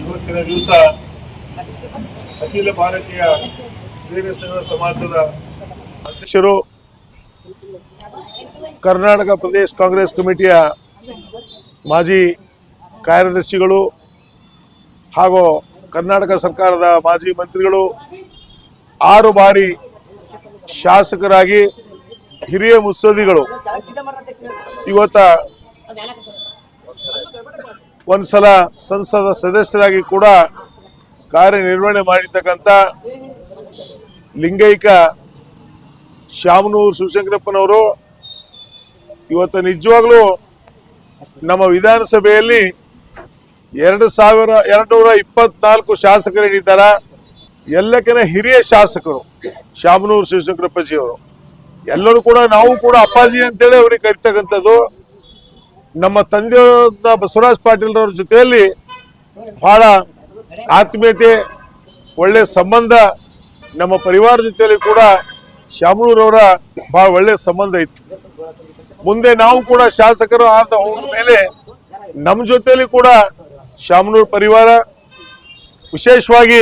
ಇವತ್ತಿನ ದಿವಸ ಅಖಿಲ ಭಾರತೀಯ ವೀರ ಸೇವಾ ಸಮಾಜದ ಅಧ್ಯಕ್ಷರು, ಕರ್ನಾಟಕ ಪ್ರದೇಶ ಕಾಂಗ್ರೆಸ್ ಕಮಿಟಿಯ ಮಾಜಿ ಕಾರ್ಯದರ್ಶಿಗಳು ಹಾಗೂ ಕರ್ನಾಟಕ ಸರ್ಕಾರದ ಮಾಜಿ ಮಂತ್ರಿಗಳು, 6 ಬಾರಿ ಶಾಸಕರಾಗಿ ಹಿರಿಯ ಮುತ್ಸದ್ದಿಗಳು, ಇವತ್ತ ಒಂದ್ಸಲ ಸಂಸದ ಸದಸ್ಯರಾಗಿ ಕೂಡ ಕಾರ್ಯನಿರ್ವಹಣೆ ಮಾಡಿರ್ತಕ್ಕಂಥ ಲಿಂಗೈಕ ಶಾಮನೂರು ಶಿವಶಂಕರಪ್ಪನವರು ಇವತ್ತು ನಿಜವಾಗ್ಲೂ ನಮ್ಮ ವಿಧಾನಸಭೆಯಲ್ಲಿ 2224 ಶಾಸಕರು ಹಿಡಿತಾರ. ಎಲ್ಲಕ್ಕಿಂತ ಹಿರಿಯ ಶಾಸಕರು ಶಾಮನೂರು ಶಿವಶಂಕರಪ್ಪಜಿಯವರು. ಎಲ್ಲರೂ ಕೂಡ ನಾವು ಕೂಡ ಅಪ್ಪಾಜಿ ಅಂತೇಳಿ ಅವ್ರಿಗೆ ಕರಿತಕ್ಕಂಥದ್ದು. ನಮ್ಮ ತಂದೆಯವರ ಬಸವರಾಜ ಪಾಟೀಲ್ರವ್ರ ಜೊತೆಯಲ್ಲಿ ಬಹಳ ಆತ್ಮೀಯತೆ, ಒಳ್ಳೆ ಸಂಬಂಧ, ನಮ್ಮ ಪರಿವಾರ ಜೊತೆಯಲ್ಲಿ ಕೂಡ ಶಾಮನೂರವರ ಬಹಳ ಒಳ್ಳೆ ಸಂಬಂಧ ಇತ್ತು. ಮುಂದೆ ನಾವು ಕೂಡ ಶಾಸಕರು ಆದ ಮೇಲೆ ನಮ್ಮ ಜೊತೆಯಲ್ಲಿ ಕೂಡ ಶಾಮನೂರು ಪರಿವಾರ, ವಿಶೇಷವಾಗಿ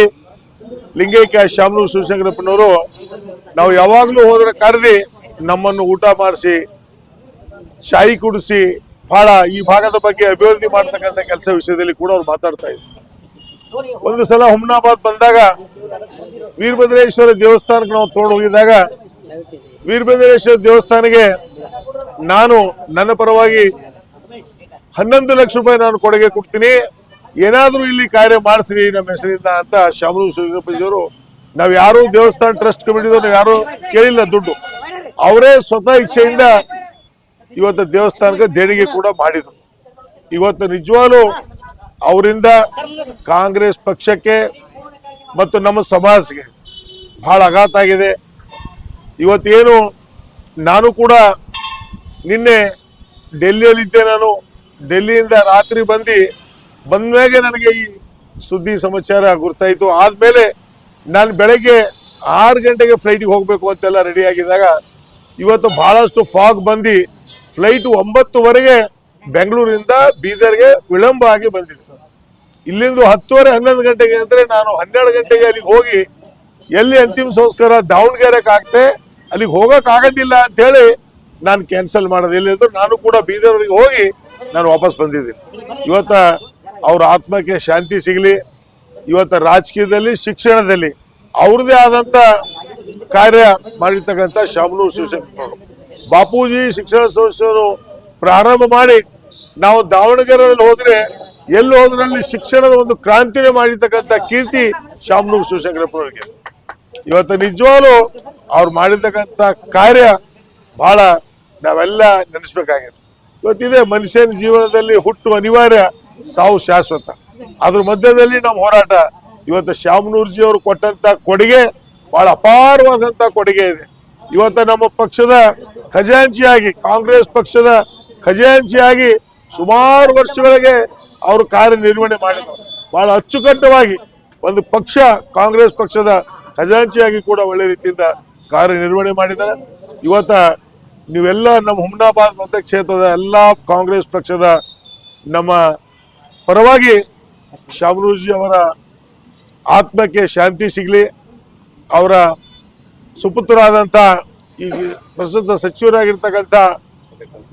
ಲಿಂಗೈಕ್ಯ ಶಾಮನೂರು ಶಿವಶಂಕರಪ್ಪನವರು ನಾವು ಯಾವಾಗಲೂ ಹೋದ್ರೆ ಕರೆದಿ ನಮ್ಮನ್ನು ಊಟ ಮಾಡಿಸಿ, ಚಾಯಿ ಕುಡಿಸಿ, ಬಹಳ ಈ ಭಾಗದ ಬಗ್ಗೆ ಅಭಿವೃದ್ಧಿ ಮಾಡ್ತಕ್ಕಂಥ ಕೆಲಸ ವಿಷಯದಲ್ಲಿ ಕೂಡ ಅವ್ರು ಮಾತಾಡ್ತಾ ಇದ್ರು. ಒಂದು ಸಲ ಹುಮ್ನಾಬಾದ್ ಬಂದಾಗ ವೀರಭದ್ರೇಶ್ವರ ದೇವಸ್ಥಾನಕ್ಕೆ ನಾವು ತಗೊಂಡು ಹೋಗಿದ್ದಾಗ ವೀರಭದ್ರೇಶ್ವರ ದೇವಸ್ಥಾನಕ್ಕೆ ನಾನು ನನ್ನ ಪರವಾಗಿ 11 ಲಕ್ಷ ರೂಪಾಯಿ ನಾನು ಕೊಡುಗೆ ಕೊಡ್ತೀನಿ, ಏನಾದ್ರೂ ಇಲ್ಲಿ ಕಾರ್ಯ ಮಾಡಿಸ್ರಿ ನಮ್ಮ ಹೆಸರಿಂದ ಅಂತ ಶಾಮನೂರು ಶಿವಶಂಕರಪ್ಪಜಿಯವರು, ನಾವ್ ಯಾರು ದೇವಸ್ಥಾನ ಟ್ರಸ್ಟ್ ಕಮಿಟಿದವ್ರು ಯಾರು ಕೇಳಿಲ್ಲ ದುಡ್ಡು, ಅವರೇ ಸ್ವತಃ ಇಚ್ಛೆಯಿಂದ ಇವತ್ತು ದೇವಸ್ಥಾನಕ್ಕೆ ದೇಣಿಗೆ ಕೂಡ ಮಾಡಿದ್ರು. ಇವತ್ತು ನಿಜವಾಗ್ಲೂ ಅವರಿಂದ ಕಾಂಗ್ರೆಸ್ ಪಕ್ಷಕ್ಕೆ ಮತ್ತು ನಮ್ಮ ಸಮಾಜಕ್ಕೆ ಬಹಳ ಆಘಾತ ಆಗಿದೆ. ಇವತ್ತೇನು ನಾನು ಕೂಡ ನಿನ್ನೆ ಡೆಲ್ಲಿಯಲ್ಲಿದ್ದೆ, ನಾನು ಡೆಲ್ಲಿಯಿಂದ ರಾತ್ರಿ ಬಂದ್ಮೇಲೆ ನನಗೆ ಈ ಸುದ್ದಿ ಸಮಾಚಾರ ಗುರ್ತಾಯಿತು. ಆದ್ಮೇಲೆ ನಾನು ಬೆಳಗ್ಗೆ 6 ಗಂಟೆಗೆ ಫ್ಲೈಟಿಗೆ ಹೋಗ್ಬೇಕು ಅಂತೆಲ್ಲ ರೆಡಿ ಆಗಿದ್ದಾಗ ಇವತ್ತು ಬಹಳಷ್ಟು ಫಾಗ್ ಬಂದು ಫ್ಲೈಟ್ 9:30 ಬೆಂಗಳೂರಿಂದ ಬೀದರ್ಗೆ ವಿಳಂಬ ಆಗಿ ಬಂದಿದೆ. ಇಲ್ಲಿಂದ 10:30 11 ಗಂಟೆಗೆ ಅಂದ್ರೆ ನಾನು 12 ಗಂಟೆಗೆ ಅಲ್ಲಿಗೆ ಹೋಗಿ ಎಲ್ಲಿ ಅಂತಿಮ ಸಂಸ್ಕಾರ ದಾವಣಗೆರೆಗೆ ಆಗ್ತೆ ಅಲ್ಲಿಗೆ ಹೋಗಕ್ ಆಗೋದಿಲ್ಲ ಅಂತ ಹೇಳಿ ನಾನು ಕ್ಯಾನ್ಸಲ್ ಮಾಡೋದು. ಎಲ್ಲಿದ್ರು ನಾನು ಕೂಡ ಬೀದರ್ಗೆ ಹೋಗಿ ನಾನು ವಾಪಸ್ ಬಂದಿದ್ದೀನಿ. ಇವತ್ತ ಅವ್ರ ಆತ್ಮಕ್ಕೆ ಶಾಂತಿ ಸಿಗಲಿ. ಇವತ್ತ ರಾಜಕೀಯದಲ್ಲಿ, ಶಿಕ್ಷಣದಲ್ಲಿ ಅವ್ರದೇ ಆದಂತ ಕಾರ್ಯ ಮಾಡಿರ್ತಕ್ಕಂಥ ಶಾಮನೂರು ಶಿವಶಂಕರಪ್ಪನವರು, ಬಾಪೂಜಿ ಶಿಕ್ಷಣ ಸಂಸ್ಥೆಯನ್ನು ಪ್ರಾರಂಭ ಮಾಡಿ ನಾವು ದಾವಣಗೆರೆಯಲ್ಲಿ ಹೋದ್ರೆ ಎಲ್ಲಿ ಹೋದ್ರಲ್ಲಿ ಶಿಕ್ಷಣದ ಒಂದು ಕ್ರಾಂತಿನೇ ಮಾಡಿರ್ತಕ್ಕಂಥ ಕೀರ್ತಿ ಶಾಮನೂರು ಶಿವಶಂಕರಪ್ಪನವರಿಗೆ. ಇವತ್ತು ನಿಜವಾಗ್ಲೂ ಅವ್ರು ಮಾಡಿರ್ತಕ್ಕಂಥ ಕಾರ್ಯ ಬಹಳ ನಾವೆಲ್ಲ ನೆನೆಸ್ಬೇಕಾಗಿದೆ. ಇವತ್ತಿದೆ ಮನುಷ್ಯನ ಜೀವನದಲ್ಲಿ ಹುಟ್ಟು ಅನಿವಾರ್ಯ, ಸಾವು ಶಾಶ್ವತ. ಅದ್ರ ಮಧ್ಯದಲ್ಲಿ ನಮ್ಮ ಹೋರಾಟ. ಇವತ್ತು ಶಾಮನೂರ್ಜಿ ಅವರು ಕೊಟ್ಟಂತ ಕೊಡುಗೆ ಬಹಳ ಅಪಾರವಾದಂತ ಕೊಡುಗೆ ಇದೆ. ಇವತ್ತು ನಮ್ಮ ಪಕ್ಷದ ಖಜಾಂಚಿಯಾಗಿ, ಕಾಂಗ್ರೆಸ್ ಪಕ್ಷದ ಖಜಾಂಚಿಯಾಗಿ ಸುಮಾರು ವರ್ಷಗಳಿಗೆ ಅವರು ಕಾರ್ಯನಿರ್ವಹಣೆ ಮಾಡಿದರು. ಬಹಳ ಅಚ್ಚುಕಟ್ಟವಾಗಿ ಒಂದು ಪಕ್ಷ, ಕಾಂಗ್ರೆಸ್ ಪಕ್ಷದ ಖಜಾಂಚಿಯಾಗಿ ಕೂಡ ಒಳ್ಳೆ ರೀತಿಯಿಂದ ಕಾರ್ಯನಿರ್ವಹಣೆ ಮಾಡಿದ್ದಾರೆ. ಇವತ್ತ ನೀವೆಲ್ಲ ನಮ್ಮ ಹುಮ್ನಾಬಾದ್ ಮತಕ್ಷೇತ್ರದ ಎಲ್ಲ ಕಾಂಗ್ರೆಸ್ ಪಕ್ಷದ ನಮ್ಮ ಪರವಾಗಿ ಶಾಮನೂರ್ಜಿ ಅವರ ಆತ್ಮಕ್ಕೆ ಶಾಂತಿ ಸಿಗಲಿ. ಅವರ ಸುಪುತ್ರರಾದಂಥ ಈ ಪ್ರಸ್ತುತ ಸಚಿವರಾಗಿರ್ತಕ್ಕಂಥ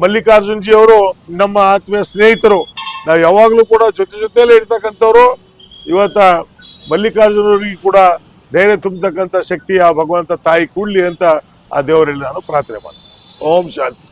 ಮಲ್ಲಿಕಾರ್ಜುನ್ಜಿ ಅವರು ನಮ್ಮ ಆತ್ಮೀಯ ಸ್ನೇಹಿತರು. ನಾವು ಯಾವಾಗಲೂ ಕೂಡ ಜೊತೆಯಲ್ಲೇ ಇರ್ತಕ್ಕಂಥವ್ರು. ಇವತ್ತ ಮಲ್ಲಿಕಾರ್ಜುನವ್ರಿಗೆ ಕೂಡ ಧೈರ್ಯ ತುಂಬತಕ್ಕಂಥ ಶಕ್ತಿ ಆ ಭಗವಂತ ತಾಯಿ ಕೊಡ್ಲಿ ಅಂತ ಆ ದೇವರಲ್ಲಿ ನಾನು ಪ್ರಾರ್ಥನೆ ಮಾಡ್ತೀನಿ. ಓಂ ಶಾಂತಿ.